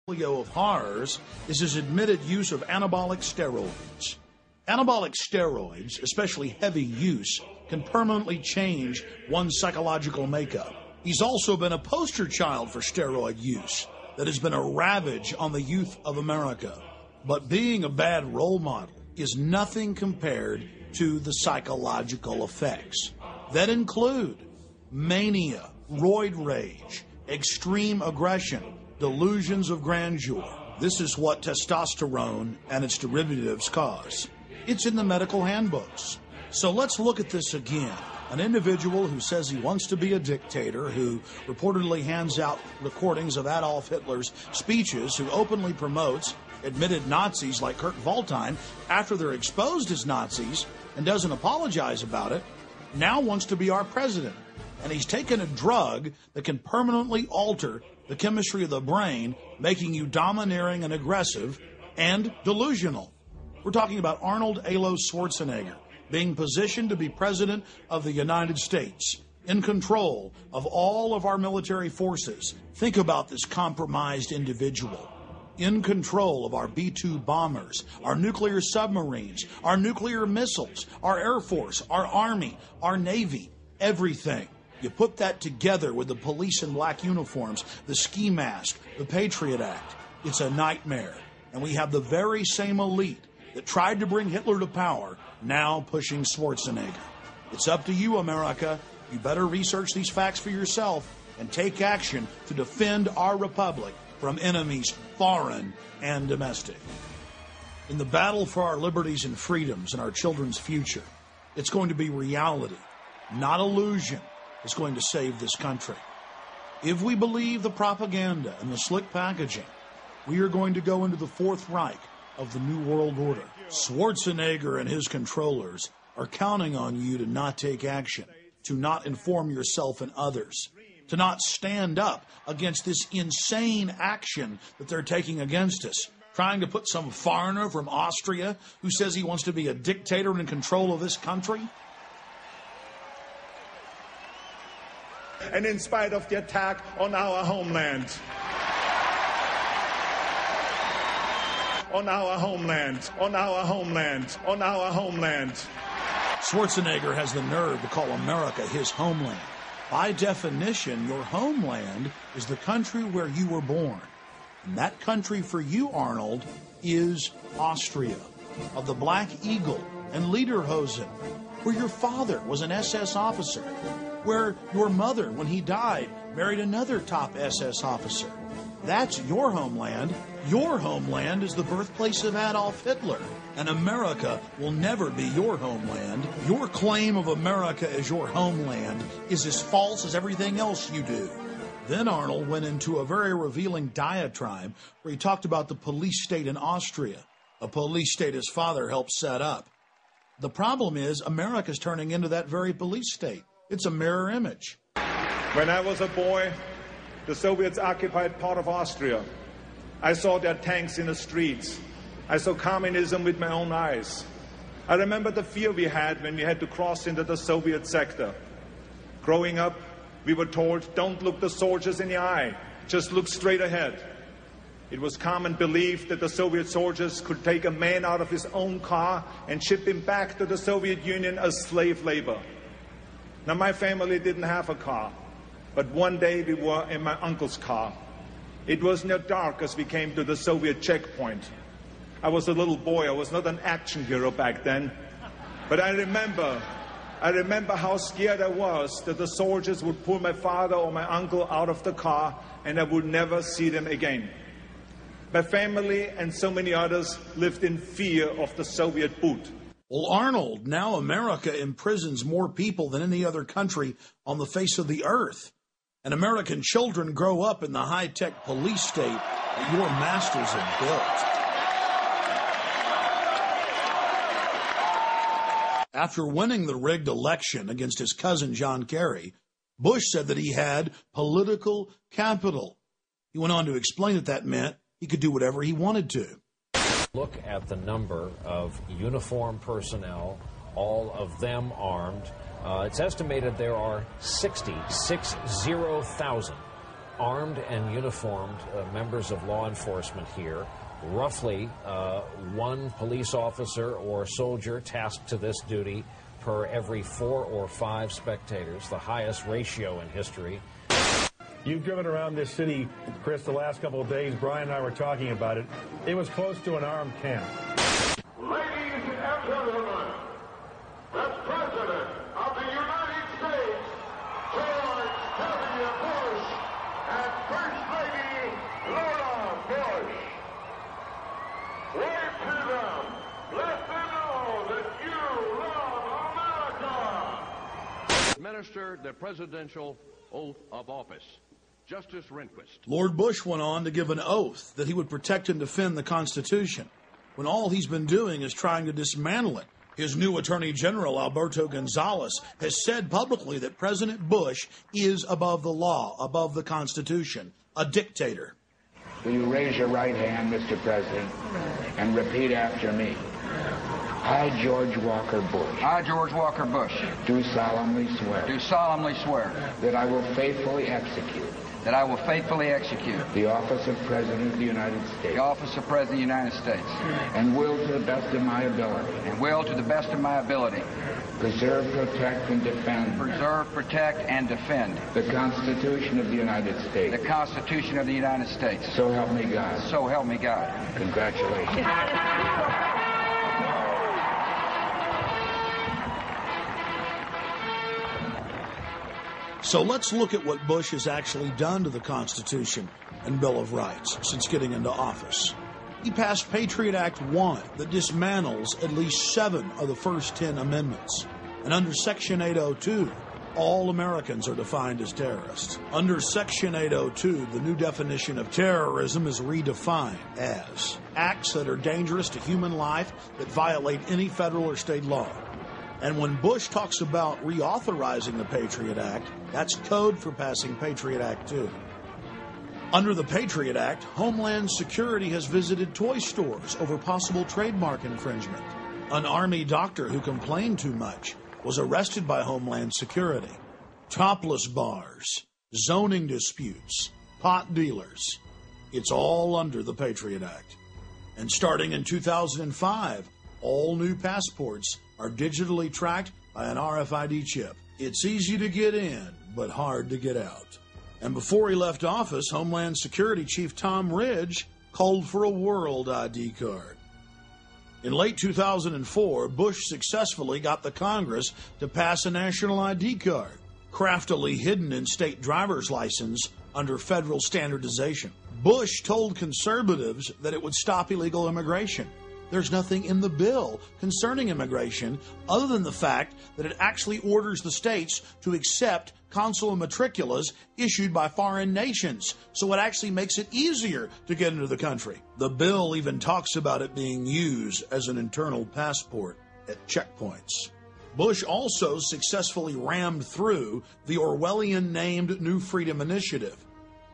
of horrors is his admitted use of anabolic steroids. Anabolic steroids, especially heavy use, can permanently change one's psychological makeup. He's also been a poster child for steroid use that has been a ravage on the youth of America. But being a bad role model is nothing compared to the psychological effects that include mania, roid rage, extreme aggression, delusions of grandeur. This is what testosterone and its derivatives cause. It's in the medical handbooks. So let's look at this again. An individual who says he wants to be a dictator, who reportedly hands out recordings of Adolf Hitler's speeches, who openly promotes admitted Nazis like Kurt Waldheim after they're exposed as Nazis and doesn't apologize about it, now wants to be our president. And he's taken a drug that can permanently alter the chemistry of the brain, making you domineering and aggressive and delusional. We're talking about Arnold Schwarzenegger being positioned to be president of the United States, in control of all of our military forces. Think about this compromised individual. In control of our B-2 bombers, our nuclear submarines, our nuclear missiles, our Air Force, our Army, our Navy, everything. You put that together with the police in black uniforms, the ski mask, the Patriot Act. It's a nightmare. And we have the very same elite that tried to bring Hitler to power now pushing Schwarzenegger. It's up to you, America. You better research these facts for yourself and take action to defend our republic from enemies foreign and domestic. In the battle for our liberties and freedoms and our children's future, it's going to be reality, not illusion, is going to save this country. If we believe the propaganda and the slick packaging, we are going to go into the Fourth Reich of the New World Order. Schwarzenegger and his controllers are counting on you to not take action, to not inform yourself and others, to not stand up against this insane action that they're taking against us, trying to put some foreigner from Austria who says he wants to be a dictator and in control of this country. And in spite of the attack on our homeland, on our homeland, on our homeland, on our homeland. Schwarzenegger has the nerve to call America his homeland. By definition, your homeland is the country where you were born. And that country for you, Arnold, is Austria, of the Black Eagle and Lederhosen, where your father was an SS officer, where your mother, when he died, married another top SS officer. That's your homeland. Your homeland is the birthplace of Adolf Hitler, and America will never be your homeland. Your claim of America as your homeland is as false as everything else you do. Then Arnold went into a very revealing diatribe where he talked about the police state in Austria, a police state his father helped set up. The problem is America's turning into that very police state. It's a mirror image. When I was a boy, the Soviets occupied part of Austria. I saw their tanks in the streets. I saw communism with my own eyes. I remember the fear we had when we had to cross into the Soviet sector. Growing up, we were told, don't look the soldiers in the eye, just look straight ahead. It was common belief that the Soviet soldiers could take a man out of his own car and ship him back to the Soviet Union as slave labor. Now, my family didn't have a car, but one day we were in my uncle's car. It was near dark as we came to the Soviet checkpoint. I was a little boy. I was not an action hero back then. But I remember how scared I was that the soldiers would pull my father or my uncle out of the car and I would never see them again. My family and so many others lived in fear of the Soviet boot. Well, Arnold, now America imprisons more people than any other country on the face of the earth. And American children grow up in the high-tech police state that your masters have built. After winning the rigged election against his cousin John Kerry, Bush said that he had political capital. He went on to explain that that meant he could do whatever he wanted to. Look at the number of uniformed personnel, all of them armed. It's estimated there are 60,000 armed and uniformed members of law enforcement here, roughly one police officer or soldier tasked to this duty per every 4 or 5 spectators, the highest ratio in history. You've driven around this city, Chris, the last couple of days. Brian and I were talking about it. It was close to an armed camp. Ladies and gentlemen, the President of the United States, George W. Bush, and First Lady Laura Bush. Wave to them. Let them know that you love America. Administer the presidential oath of office. Justice Rehnquist. Lord Bush went on to give an oath that he would protect and defend the Constitution, when all he's been doing is trying to dismantle it. His new Attorney General, Alberto Gonzales, has said publicly that President Bush is above the law, above the Constitution, a dictator. Will you raise your right hand, Mr. President, and repeat after me? I, George Walker Bush. I, George Walker Bush. Do solemnly swear. Do solemnly swear. That I will faithfully execute. That I will faithfully execute. The office of President of the United States. The office of President of the United States. And will to the best of my ability. And will to the best of my ability. Preserve, protect, and defend. Preserve, protect, and defend. The Constitution of the United States. The Constitution of the United States. So help me God. So help me God. Congratulations. So let's look at what Bush has actually done to the Constitution and Bill of Rights since getting into office. He passed Patriot Act 1 that dismantles at least 7 of the first 10 amendments. And under Section 802, all Americans are defined as terrorists. Under Section 802, the new definition of terrorism is redefined as acts that are dangerous to human life that violate any federal or state law. And when Bush talks about reauthorizing the Patriot Act, that's code for passing Patriot Act 2. Under the Patriot Act, Homeland Security has visited toy stores over possible trademark infringement. An Army doctor who complained too much was arrested by Homeland Security. Topless bars, zoning disputes, pot dealers. It's all under the Patriot Act. And starting in 2005, all new passports are digitally tracked by an RFID chip. It's easy to get in, but hard to get out. And before he left office, Homeland Security Chief Tom Ridge called for a world ID card. In late 2004, Bush successfully got the Congress to pass a national ID card, craftily hidden in state driver's license under federal standardization. Bush told conservatives that it would stop illegal immigration. There's nothing in the bill concerning immigration other than the fact that it actually orders the states to accept consular matriculas issued by foreign nations, so it actually makes it easier to get into the country. The bill even talks about it being used as an internal passport at checkpoints. Bush also successfully rammed through the Orwellian-named New Freedom Initiative.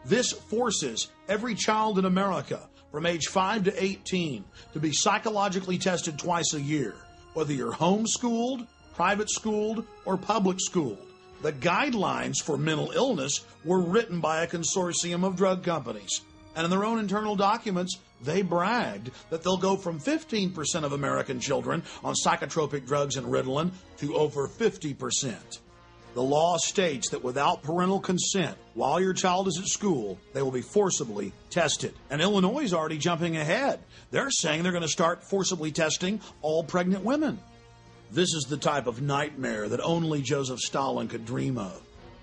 This forces every child in America from age 5 to 18 to be psychologically tested twice a year, whether you're homeschooled, private schooled, or public schooled. The guidelines for mental illness were written by a consortium of drug companies. And in their own internal documents, they bragged that they'll go from 15% of American children on psychotropic drugs and Ritalin to over 50%. The law states that without parental consent, while your child is at school, they will be forcibly tested. And Illinois is already jumping ahead. They're saying they're going to start forcibly testing all pregnant women. This is the type of nightmare that only Joseph Stalin could dream of.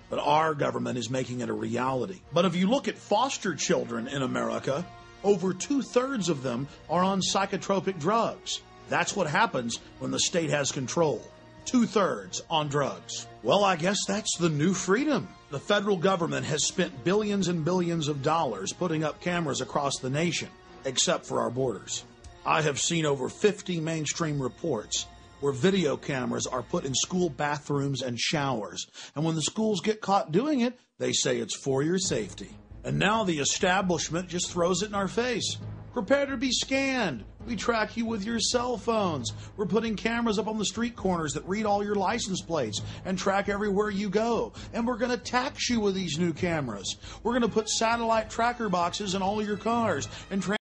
But our government is making it a reality. But if you look at foster children in America, over 2/3 of them are on psychotropic drugs. That's what happens when the state has control. 2/3 on drugs. Well, I guess that's the new freedom. The federal government has spent billions and billions of dollars putting up cameras across the nation, except for our borders. I have seen over 50 mainstream reports where video cameras are put in school bathrooms and showers. And when the schools get caught doing it, they say it's for your safety. And now the establishment just throws it in our face. Prepare to be scanned. We track you with your cell phones. We're putting cameras up on the street corners that read all your license plates and track everywhere you go. And we're going to tax you with these new cameras. We're going to put satellite tracker boxes in all your cars and